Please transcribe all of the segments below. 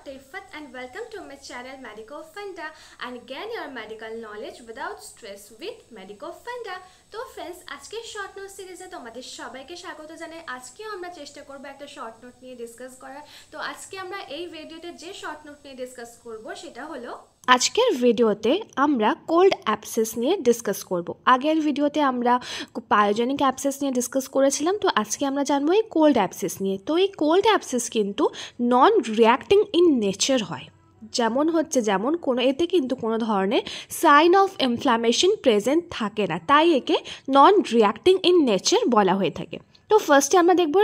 Rifat and welcome to my channel Medico Funda and gain your medical knowledge without stress with Medico Funda। তো friends আজকে short note সিরিজে তোমাদের সবাইকে স্বাগত জানাই। আজকে আমরা চেষ্টা করব একটা শর্ট নোট নিয়ে ডিসকাস করার। তো আজকে আমরা এই ভিডিওতে যে শর্ট নোট নিয়ে ডিসকাস করব সেটা হলো আজকের ভিডিওতে আমরা কোল্ড অ্যাবসেস নিয়ে ডিসকাস করব। আগের ভিডিওতে আমরা পায়োজেনিক অ্যাবসেস নিয়ে ডিসকাস করেছিলাম, তো আজকে আমরা জানবো এই কোল্ড অ্যাবসেস নিয়ে। তো এই কোল্ড অ্যাবসেস কিন্তু নন রিঅ্যাক্টিং ইন নেচার হয়, যেমন কোনো এতে কিন্তু কোনো ধরনের সাইন অফ ইনফ্লামেশন প্রেজেন্ট থাকে না, তাই একে নন রিঅ্যাক্টিং ইন নেচার বলা হয়ে থাকে। তো ফার্স্টে আমরা দেখবো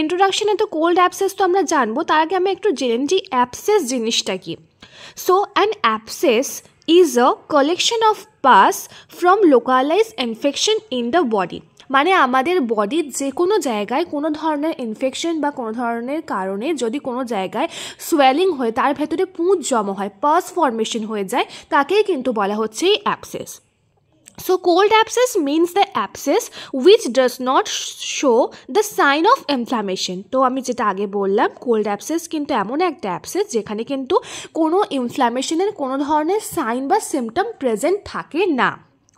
ইন্ট্রোডাকশনে তো কোল্ড অ্যাবসেস তো আমরা জানবো, তার আগে আমি একটু জেনে নিই অ্যাবসেস জিনিসটা কি। So an abscess is a collection of pus from localized infection in the body। মানে আমাদের বডির যে কোনো জায়গায় কোনো ধরনের ইনফেকশন বা কোনো ধরনের কারণে যদি কোনো জায়গায় সোয়েলিং হয়, তার ভেতরে পুঁজ জমা হয়, পাস ফর্মেশন হয়ে যায়, তাকেই কিন্তু বলা হচ্ছে এই abscess. So cold abscess means the abscess which does not show the sign of inflammation। তো আমি যেটা আগে বললাম, কোল্ড অ্যাবসেস কিন্তু এমন একটা অ্যাবসেস যেখানে কিন্তু কোনো ইনফ্লামেশনের কোনো ধরনের সাইন বা সিমটম প্রেজেন্ট থাকে না।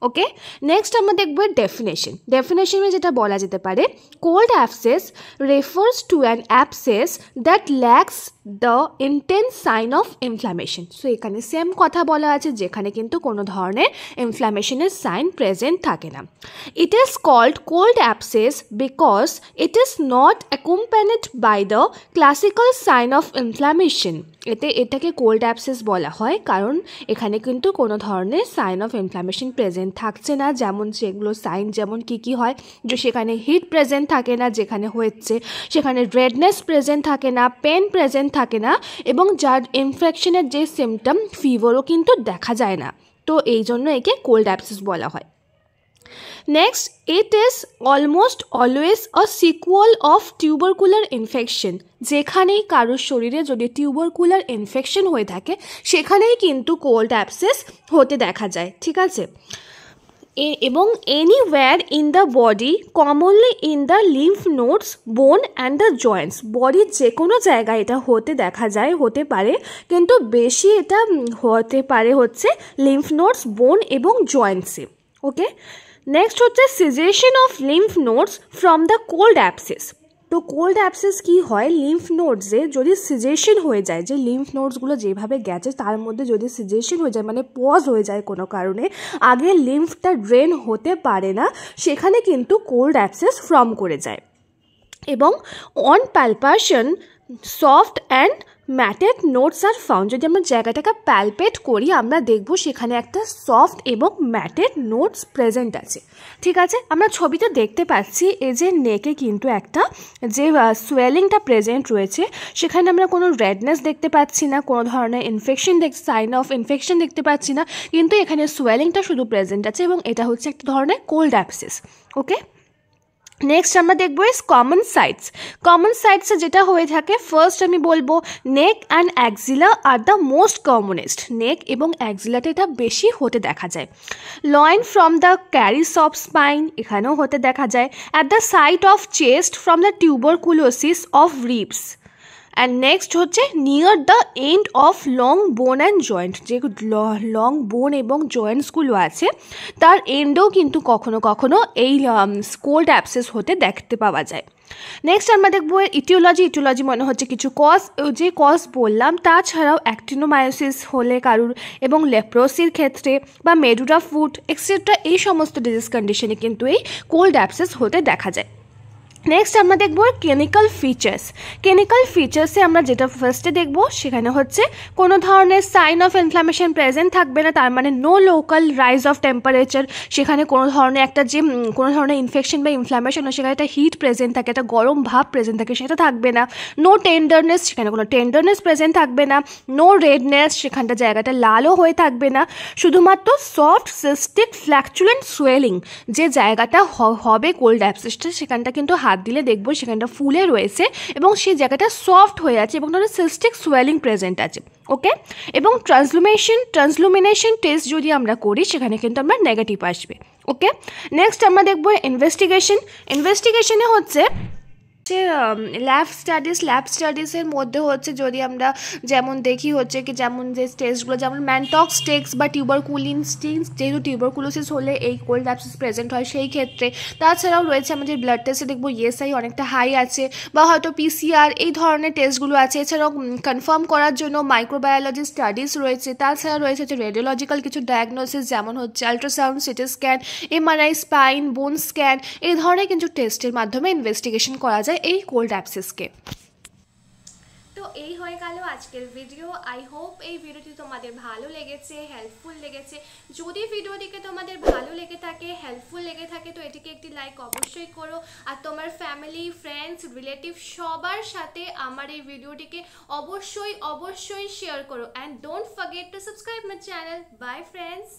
ওকে, নেক্সট আমরা দেখব ডেফিনেশনে যেটা বলা যেতে পারে, cold abscess refers to an abscess that lacks the intense sign of inflammation. So এখানে সেম কথা বলা আছে, যেখানে কিন্তু কোনো ধরনের ইনফ্লামেশনের সাইন প্রেজেন্ট থাকে না। It is called cold abscess because it is not accompanied by the classical sign of inflammation. এটাকে কোল্ড অ্যাবসেস বলা হয় কারণ এখানে কিন্তু কোনো ধরনের সাইন অফ ইনফ্লামেশন প্রেজেন্ট থাকছে না। যেমন সেগুলো সাইন যেমন কী হয়, যে সেখানে হিট প্রেজেন্ট থাকে না, যেখানে হচ্ছে সেখানে রেডনেস প্রেজেন্ট থাকে না, পেন প্রেজেন্ট থাকে না, এবং যার ইনফেকশনের যে সিমটম ফিভারও কিন্তু দেখা যায় না। তো এই জন্য একে কোল্ড অ্যাবসেস বলা হয়। Next, it is almost always a sequel of tubercular infection. যেখানেই কারোর শরীরে যদি টিউবারকুলার ইনফেকশন হয়ে থাকে, সেখানেই কিন্তু কোল্ড অ্যাবসেস হতে দেখা যায়, ঠিক আছে। এবং anywhere in the body, commonly in the lymph nodes, বোন অ্যান্ড দ্য জয়েন্টস। বডির যে কোনো জায়গায় এটা হতে পারে, কিন্তু বেশি এটা হতে পারে হচ্ছে লিম্ফ নোডস, বোন এবং জয়েন্টসে। ওকে, নেক্সট হচ্ছে cessation of lymph nodes from the cold abscess. তো কোল্ড অ্যাবসেস কী হয়, লিম্ফ নোডসে যদি সিজেশন হয়ে যায়, যে লিম্ফ নোডসগুলো যেভাবে গেছে তার মধ্যে যদি সিজেশন হয়ে যায়, মানে পজ হয়ে যায় কোনো কারণে, আগে লিম্ফটা ড্রেন হতে পারে না, সেখানে কিন্তু কোল্ড অ্যাবসেস ফর্ম করে যায়। এবং on palpation soft and matted notes are found. যদি আমরা জায়গাটাকে প্যালপেট করি, আমরা দেখব সেখানে একটা সফট এবং ম্যাটেড নোটস প্রেজেন্ট আছে, ঠিক আছে। আমরা ছবিতে দেখতে পাচ্ছি এই যে নেকে কিন্তু একটা যে সোয়েলিংটা প্রেজেন্ট রয়েছে, সেখানে আমরা কোনো রেডনেস দেখতে পাচ্ছি না, কোনো ধরনের সাইন অফ ইনফেকশন দেখতে পাচ্ছি না, কিন্তু এখানে সোয়েলিংটা শুধু প্রেজেন্ট আছে, এবং এটা হচ্ছে একটা ধরনের কোল্ড অ্যাবসেস। ওকে, নেক্সট আমরা দেখবো কমন সাইটসে যেটা হয়ে থাকে, ফার্স্ট আমি বলবো neck and axilla are the most commonest. Neck এবং অ্যাক্সিলাতে এটা বেশি হতে দেখা যায়। Loin from the caries of spine, এখানেও হতে দেখা যায়। At the site of chest from the tuberculosis of ribs. And next হচ্ছে near the end of long bone and joint. যে লং বোন এবং জয়েন্টসগুলো আছে, তার এন্ডেও কিন্তু কখনো কখনো এই কোল্ড অ্যাবসেস হতে দেখতে পাওয়া যায়। নেক্সট আমরা দেখবো ইটিওলজি মনে হচ্ছে কিছু কজ বললাম, তাছাড়াও অ্যাক্টিনোমায়োসিস হলে কারুর, এবং লেপ্রোসির ক্ষেত্রে, বা মেডুরা ফুট এক্সেট্রা, এই সমস্ত ডিজিজ কন্ডিশনে কিন্তু এই কোল্ড অ্যাবসেস হতে দেখা যায়। নেক্সট আমরা দেখব ক্লিনিক্যাল ফিচার্সে আমরা যেটা ফার্স্টে দেখব, সেখানে হচ্ছে কোনো ধরনের সাইন অফ ইনফ্লামেশন প্রেজেন্ট থাকবে না, তার মানে no local rise of temperature. সেখানে কোনো ধরনের কোনো ধরনের ইনফেকশন বা ইনফ্লামেশন, সেখানে একটা হিট প্রেজেন্ট থাকে, একটা গরম ভাব প্রেজেন্ট থাকে, সেটা থাকবে না। নো টেন্ডারনেস, সেখানে কোনো টেন্ডারনেস প্রেজেন্ট থাকবে না। নো রেডনেস, সেখানটা জায়গাটা লালও হয়ে থাকবে না। শুধুমাত্র সফট সিস্টিক ফ্ল্যাকচুলেন্ট সোয়েলিং, যে জায়গাটা হবে কোল্ড অ্যাবসেসটা, সেখানটা কিন্তু হাত দিলে দেখবো সেখানটা ফুলে রয়েছে, এবং সেই জায়গাটা সফট হয়ে আছে, এবং ধরো সিস্টিক সোয়েলিং প্রেজেন্ট আছে। ওকে, এবং ট্রান্সলুমিনেশন টেস্ট যদি আমরা করি, সেখানে কিন্তু আমরা নেগেটিভ আসবে। ওকে, নেক্সট আমরা দেখবো ইনভেস্টিগেশনে হচ্ছে হচ্ছে ল্যাব স্টাডিজের মধ্যে হচ্ছে যদি আমরা যেমন দেখি হচ্ছে কি যেমন যে টেস্টগুলো যেমন ম্যানটক্স টেস্ট বা টিউবারকুলিন টেস্ট, যেহেতু টিউবারকুলোসিস হলে এই কোল্ড অ্যাবসেস প্রেজেন্ট হয় সেই ক্ষেত্রে। তাছাড়াও রয়েছে আমাদের ব্লাড টেস্টে দেখবো ইএসআই অনেকটা হাই আছে, বা হয়তো পিসিআর এই ধরনের টেস্টগুলো আছে। এছাড়াও কনফার্ম করার জন্য মাইক্রোবায়োলজি স্টাডিজ রয়েছে। তাছাড়া রয়েছে হচ্ছে রেডিওলজিক্যাল কিছু ডায়াগনোসিস, যেমন হচ্ছে ultrasound, CT scan, MRI, spine, বোন স্ক্যান, এই ধরনের কিছু টেস্টের মাধ্যমে ইনভেস্টিগেশন করা যায় এই কোল্ড অ্যাবসেসকে। তো এই হয়ে গেল আজকের ভিডিও। আই হোপ এই ভিডিওটি তোমাদের ভালো লেগেছে, হেল্পফুল লেগেছে। যদি ভিডিওটিকে তোমাদের ভালো লেগে থাকে, হেল্পফুল লেগে থাকে, তো এটিকে একটি লাইক অবশ্যই করো। আর তোমার ফ্যামিলি, ফ্রেন্ডস, রিলেটিভ সবার সাথে আমার এই ভিডিওটিকে অবশ্যই শেয়ার করো। And don't forget to subscribe my channel. By friends.